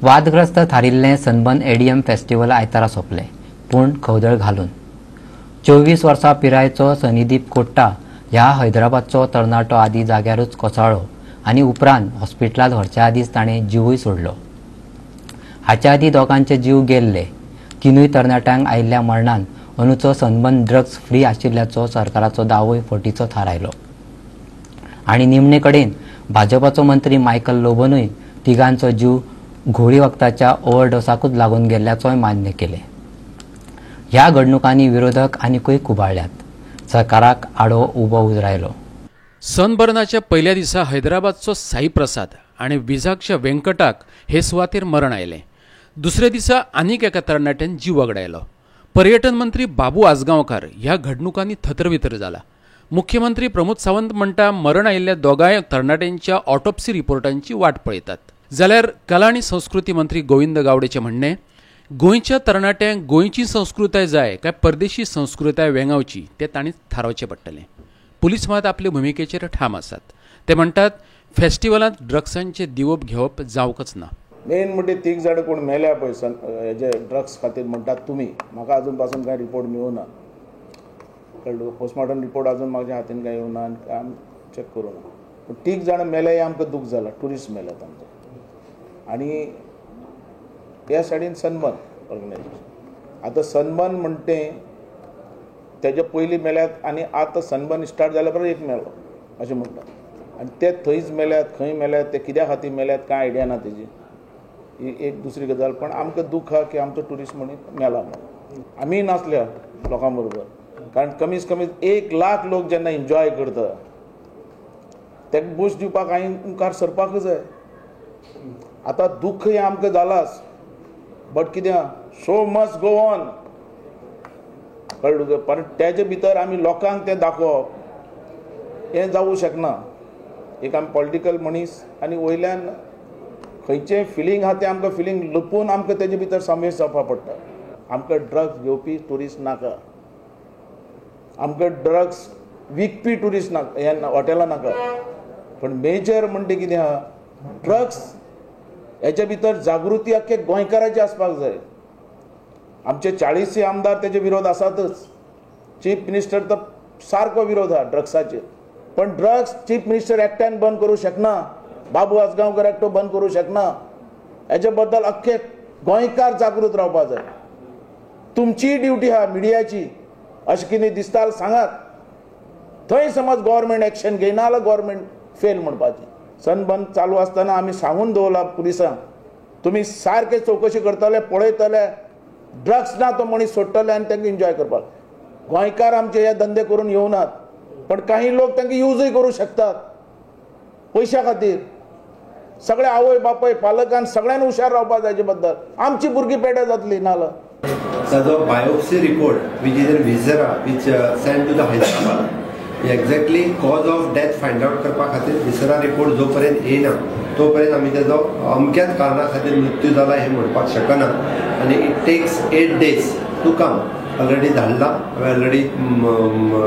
वादग्रस्त थारिल्लें sunburn ADM festival आयतारा सोंपलें, पूण खवदळ घालून 24 वर्सां पिरायेचो सनीदीप कोट्टा ह्या हैदराबादचो तरणाटो आदी जाग्यारूच कोसळ्ळो आनी उपरांत हॉस्पिटलांत व्हरच्या आदींच ताणें जीवूय सोडलो. हाच्या आदीं दोगांचे जीव गेल्ले. तिनूय तरणाट्यांक आयिल्ल्या मरणान अंदूचो सनबर्न ड्रग्स फ्री आशिल्ल्याचो सरकाराचो दावोय फटीचो थारायलो. आनी निमणे कडेन भाजपाचो मंत्री मायकल लोबोनूय तिगांचो जीव घोळी वखदाच्या ओव्हरडोसाकूच लागून गेल्ल्याचोय मान्य केलें. ह्या घडणुकांनी विरोधक आनीकूय खुबाळ्ळ्यात. सरकाराक आडो उबो रायलो. सनबर्नाच्या पयल्या दिसा हैदराबादचो साई प्रसाद आनी विजागच्या वेंकटाक हे सुवातेर मरण आयलें. दुसऱ्या दिसा आनीक एका तरणाट्यान जीव वगडायलो. पर्यटन मंत्री बाबू आजगांवकार ह्या घडणुकांनी थतरवितर जाला. मुख्यमंत्री प्रमोद सावंत म्हणटा मरण आयिल्ल्या दोगांय तरणाट्यांच्या ऑटोप्सी रिपोर्टांची वाट पळयतात. जाल्यार कला आनी संस्कृती मंत्री गोविंद गावडेचें म्हणणें गोंयच्या तरणाट्यांक गोंयची संस्कृताय जाय काय परदेशी संस्कृताय वेंगावची तें तांणी थारावचें पडटलें. पुलीस मात आपले भुमिकेचेर ठाम आसात. ते म्हणटात फेस्टिवलांत ड्रग्सांचे दिवप घेवप जावंकच ना. मेन म्हणजे 3 जाण कोण मेल्या पळय हेजे ड्रग्स खातीर म्हणटात तुमी, म्हाका अजून पासून कांय रिपोर्ट मेळूना. कळ्ळो? पोस्टमॉर्टम रिपोर्ट अजून म्हाज्या हातीन कांय येवना आनी आमी चॅक करूना. पूण 3 जाण मेले हें आमकां दूख जालां. ट्युरिस्ट मेल्यात आमचे. आनी त्या सायडीन सनबर्न ऑर्गनायजेशन. आतां सनबर्न म्हणटे तेजे पयलीं मेल्यात आनी आतां सनबर्न स्टार्ट जाल्या परत एक मेलो अशें म्हणटात. आनी ते थंयच मेल्यात, खंय मेल्यात, ते कित्या खातीर मेल्यात कांय आयडिया ना तेजी. ही एक दुसरी गजाल. पण आमकां दूख आहा की आमचो ट्युरिस्ट मनीस मेला म्हणून. आमी नासल्या लोकां बरोबर. कारण कमीत कमी 1 लाख लोक जेन्ना एन्जॉय करता तेका बूस्ट दिवपाक हांवें मुखार सरपाक जाय. आतां दुख्ख हें आमकां जालाच. बट कित्या शो मस्ट गो ऑन. कळ्ळें तुका? पण तेजे भितर आमी लोकांक तें दाखोवप हें जावूं शकना. एक आमी पॉलिटिकल मनीस आनी वयल्यान खंयचें फिलींग आहा तें आमकां फिलींग लपून आमकां तेजे भितर समेश जावपा पडटा. आमकां ड्रग्स घेवपी ट्युरिस्ट नाका. आमकां ड्रग्स विकपी ट्युरिस्ट नाका, हें हॉटेलां नाका. पण मेजर म्हणटा कितें आहा, ड्रग्स हेच्या भितर जागृती आख्खे गोंयकाराची आसपाक जाय. आमचे 40 आमदार तेजे विरोध आसातच. चीफ मिनिस्टर तर सारको विरोध आहा ड्रग्साचेर. पण ड्रग्स चीफ मिनिस्टर एकट्यान बंद करूं शकना. बाबू आजगांवकर एकटो बंद करूं शकना. हेजे बद्दल अख्खे गोंयकार जागृत रावपा जाय. तुमची ड्युटी आहा मिडियाची. अशें कितें दिसता जाल्यार सांगात. थंय समज गव्हर्मेंट एक्शन घेयना जाल्यार गव्हर्मेंट फेल म्हणपाची. सनबर्न चालू आसतना आमी सांगून दवरला पुलिसांक, तुमी सारके चवकशी करतले, पळयतले, ड्रग्स ना तो मनीस सोडटले आनी तांकां एन्जॉय करपाक. गोंयकार आमचे हे धंदे करून येवनात. पण काही लोक तांकां यूजय करूं शकतात पयशा खातीर. सगळे आवय बापय पालकान सगळ्यांनी हुशार रावपा जाय हेजे बद्दल. आमची भुरगीं पेड्या जातली नाल्यार. ताजो biopsy report which is in viscera which send to the Hyderabad exactly cause of death find out करपा खातीर विसरा रिपोर्ट जो पर्यंत येना तोपर्यंत आमी तेजो अमक्याच कारणां खातीर मृत्यू जाला हें म्हणपाक शकना. आनी it takes 8 days to come. Already धाडला. हांवें ऑलरेडी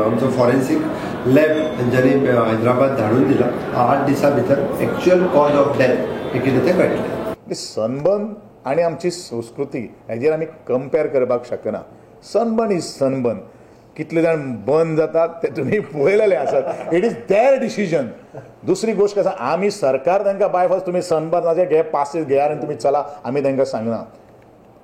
आमचो फॉरेन्सीक लॅब हेंच्यांनी हैदराबाद धाडून दिला. 8 दिसां भितर एक्चुअल कॉज ऑफ डेथ हें कितें तें कळटलें. सनबर्न आनी आमची संस्कृती हेजेर आमी कंपेर करपाक शकना. Sunburn is sunburn. कितले जाण बंद जातात ते तुमी पळयलेले आसात. It is there decision. दुसरी गोश्ट आसा, आमी सरकार तांकां बाय फर्स्ट तुमी सनबर्नाचे घे पासीस घेयात आनी तुमी चला आमी तांकां सांगना.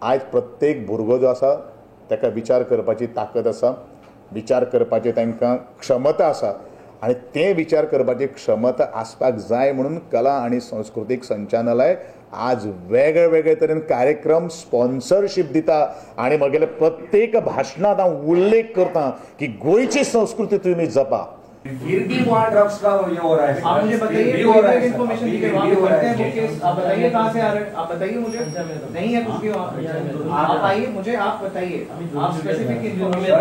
आयज प्रत्येक भुरगो जो आसा ताका विचार करपाची ताकद आसा, विचार करपाची तांकां क्षमता आसा. आनी ते विचार करपाची क्षमता आसपाक जाय म्हणून कला आनी संस्कृतीक संचालनालय आज वेगळे वेगळे तरेन कार्यक्रम स्पॉन्सरशीप दिता. आनी म्हगेले प्रत्येक भाशणांत हांव उल्लेख करता की गोंयची संस्कृती तुमी जपा. फिर भी वहाँ ड्रग्स का ये हो रहा है. आप मुझे बताइए इन्फॉर्मेशन दीजिए. वहाँ करते हैं केस. आप बताइए कहाँ से आ रहे हैं. आप बताइए मुझे. नहीं है कुछ भी वहाँ. आप आइए मुझे आप बताइए. आप स्पेसिफिक इन्फॉर्मेशन.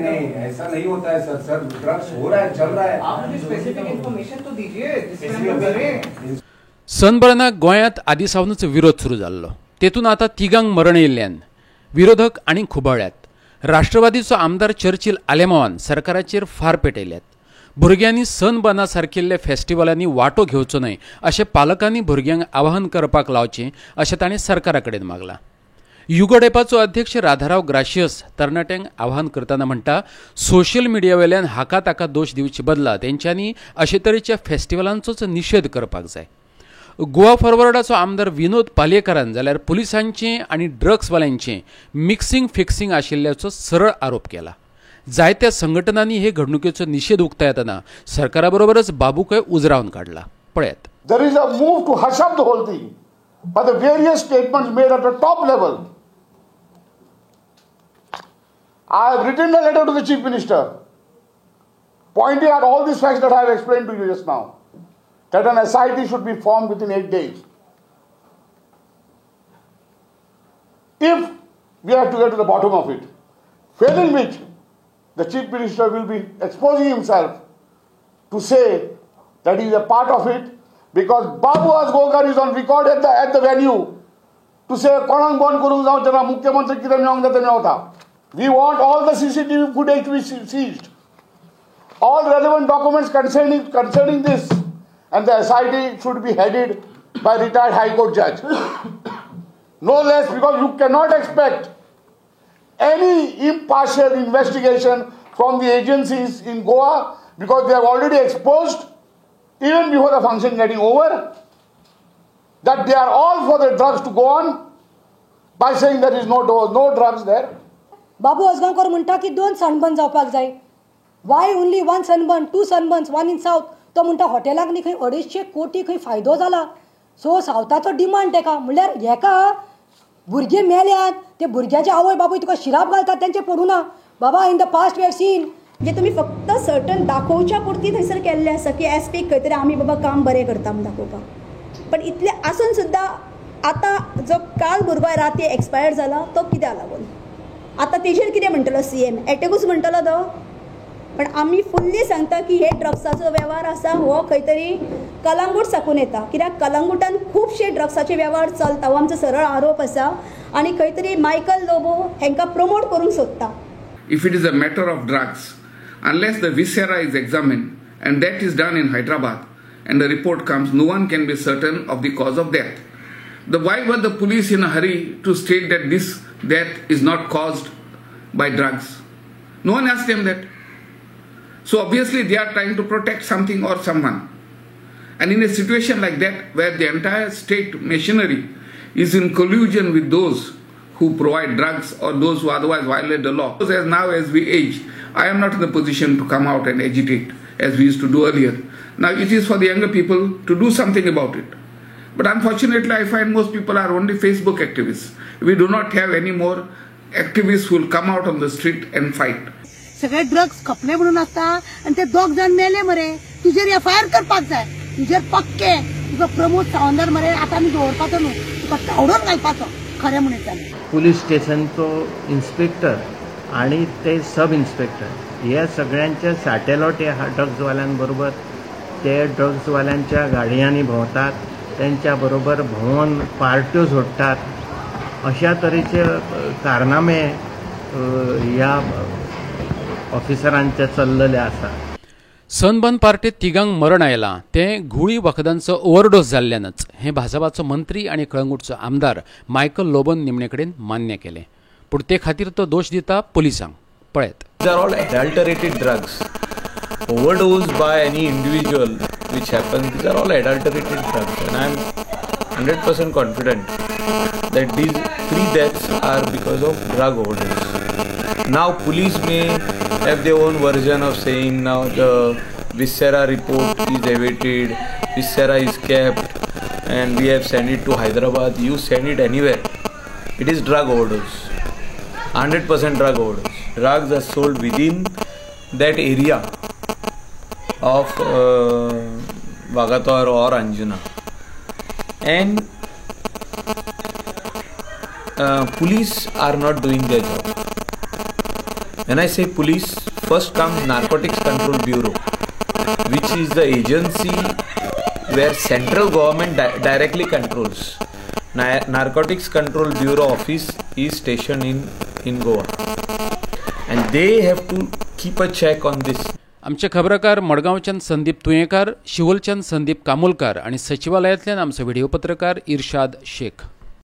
नहीं ऐसा नहीं होता है सर. सर ड्रग्स हो रहा है, चल रहा है. आप मुझे स्पेसिफिक इन्फॉर्मेशन तो दीजिए जिससे हम करें. सनबर्नाक गोंयांत आदी सावनच विरोध सुरू जाल्लो. तेतून आतां 3 मरण येयल्ल्यान विरोधक आनीक खुबाळ्यात. राष्ट्रवादीचो आमदार चर्चिल आलेमावान सरकाराचेर फार पेटयल्यात. भुरग्यांनी सनबर्ना सारकिल्ल्या फेस्टिवलांनी वांटो घेवचो न्हय अशें पालकांनी भुरग्यांक आवाहन करपाक लावचें अशें ताणें सरकारा कडेन मागलां. युगोडेपाचो अध्यक्ष राधाराव ग्राशियस तरणाट्यांक आवाहन करतना म्हणटा, सोशल मिडिया वयल्यान हाका ताका दोश दिवचे बदला तेंच्यांनी अशे तरेच्या फेस्टिवलांचोच निशेध करपाक जाय. गोवा फॉरवर्डाचो आमदार विनोद पालयेकारान जाल्यार पुलिसांचें आनी ड्रग्सवाल्यांचें मिक्सिंग फिक्सिंग आशिल्ल्याचो सरळ आरोप केला. जायत्या संघटनांनी हे घडणुकेचो निशेध उक्तायतना येतना सरकारा बरोबरच बाबूकय उजरावन काडला. पळयात. There is a move to hush up the whole thing by the various statements made at the top level. I have written a letter to the Chief Minister pointing out all these facts that I have explained to you just now, that an SIT should be formed within 8 days. If we have to get to the bottom of it, failing which the Chief Minister will be exposing himself to say that he is a part of it, because Babu Asgokar is on record at the venue to say कोणाक बंद करूंक जावं तेन्ना मुख्यमंत्री कितें मेळोंक जाता तें मेळटा. We want all the CCTV footage to be seized, all relevant documents concerning this, and the SIT should be headed by retired High Court judge. No less, because you cannot expect any impartial investigation from the agencies in Goa, because they have already exposed, even before the function getting over, that they are all for the drugs to go on by saying there is no drugs there. बाबू असगांवकर म्हणटा की 2 sunburn जावपाक जाय. Y only 1 sunburn, 2 sunburns, 1 in south. तो म्हणटा हॉटेलाक न्ही खंय 250 कोटी खंय फायदो जाला. सो सावथाचो डिमांड तेका. म्हणल्यार हेका भुरगे मेल्यात, ते भुरग्याचे आवय बापूय तुका शिराप घालतात तेंचे पडू ना. बाबा in the past we have seen. म्हणजे तुम्ही फक्त सर्टन दाखोवच्या पुरती थंयसर केल्लें आसा की एसपी खंय तरी आमी बाबा काम बरें करता म्हण दाखोवपाक. पण इतले आसून सुद्दां आतां जो काल भुरगो राती एक्सपायर्ड जाला तो कित्याक लागून आतां तेजेर कितें म्हणटलो CM एटॅकूच म्हणटलो तो. पण आमी फुल्ली सांगता की हे ड्रग्साचो वेव्हार आसा हो खंय तरी कलंगूट साकून येता. कित्याक कलंगूटान खुबशे ड्रग्साचे वेव्हार चलता हो आमचो सरळ आरोप आसा. आनी खंय तरी मायकल लोबो हेंकां प्रमोट करूंक सोदता. If it is a matter of drugs, unless the viscera is examined, and that is done in Hyderabad, and the report comes, no one can be certain of the cause of death. Why were the police in a hurry to state that this death is not caused by drugs? No one asked them that. So obviously they are trying to protect something or someone. And in a situation like that, where the entire state machinery is in collusion with those who provide drugs or those who otherwise violate the law. As now as we age, I am not in the position to come out and agitate as we used to do earlier. Now it is for the younger people to do something about it. But unfortunately I find most people are only Facebook activists. We do not have any more activists who will come out on the street and fight. सगळे drugs खपले म्हणून आसता आनी ते 2 जण मेले मरे. तुजेर FIR करपाक जाय. तुजेर पक्के तुका प्रमोद सावंतर मरे आतां आमी दवरपाचो न्हू. तुका तावडून घालपाचो खरें म्हणून जालें. पुलीस स्टेशनचो इन्स्पेक्टर आणि ते सब इन्स्पेक्टर हे सगळ्यांचे सॅटेलायट ह्या ड्रग्सवाल्यांबरोबर ते ड्रग्सवाल्यांच्या गाडयांनी भोंवतात. त्यांच्या बरोबर भोंवन पार्ट्यो सोडटात. अशा तरेचे कारनामे ह्या ऑफिसरांचे चल्लेले आसा. सनबर्न पार्टीत तिगांक मरण आयलां तें गुळी वखदांचो ओव्हरडोस जाल्ल्यानच हे भाजपाचो मंत्री आनी कळंगूटचो आमदार मायकल लोबन निमणे कडेन मान्य केलें. पूण ते खातीर तो दोश दिता पुलिसांक. पळयात. These are all adulterated drugs. Overdose by any individual which happens, these are all adulterated drugs, and I am 100% confident that these 3 deaths are because of drug overdose. Now police may have their own version of saying now the viscera report is awaited, viscera is kept, and we have sent it to Hyderabad. You send it anywhere. It is drug overdose. 100% drug overdose. Drugs are sold within that area of Vagator or Anjuna, and police are not doing their job. When I say police, first comes Narcotics Control Bureau, which is the agency where central government directly controls. Narcotics Control Bureau office is stationed in Goa, and they have to keep a check on this. आमचे खबराकार मडगांवच्यान संदीप तुयेंकार, शिवोलच्यान संदीप कामोलकार आणि सचिवालयातल्यान आमचो video पत्रकार इर्शाद शेख.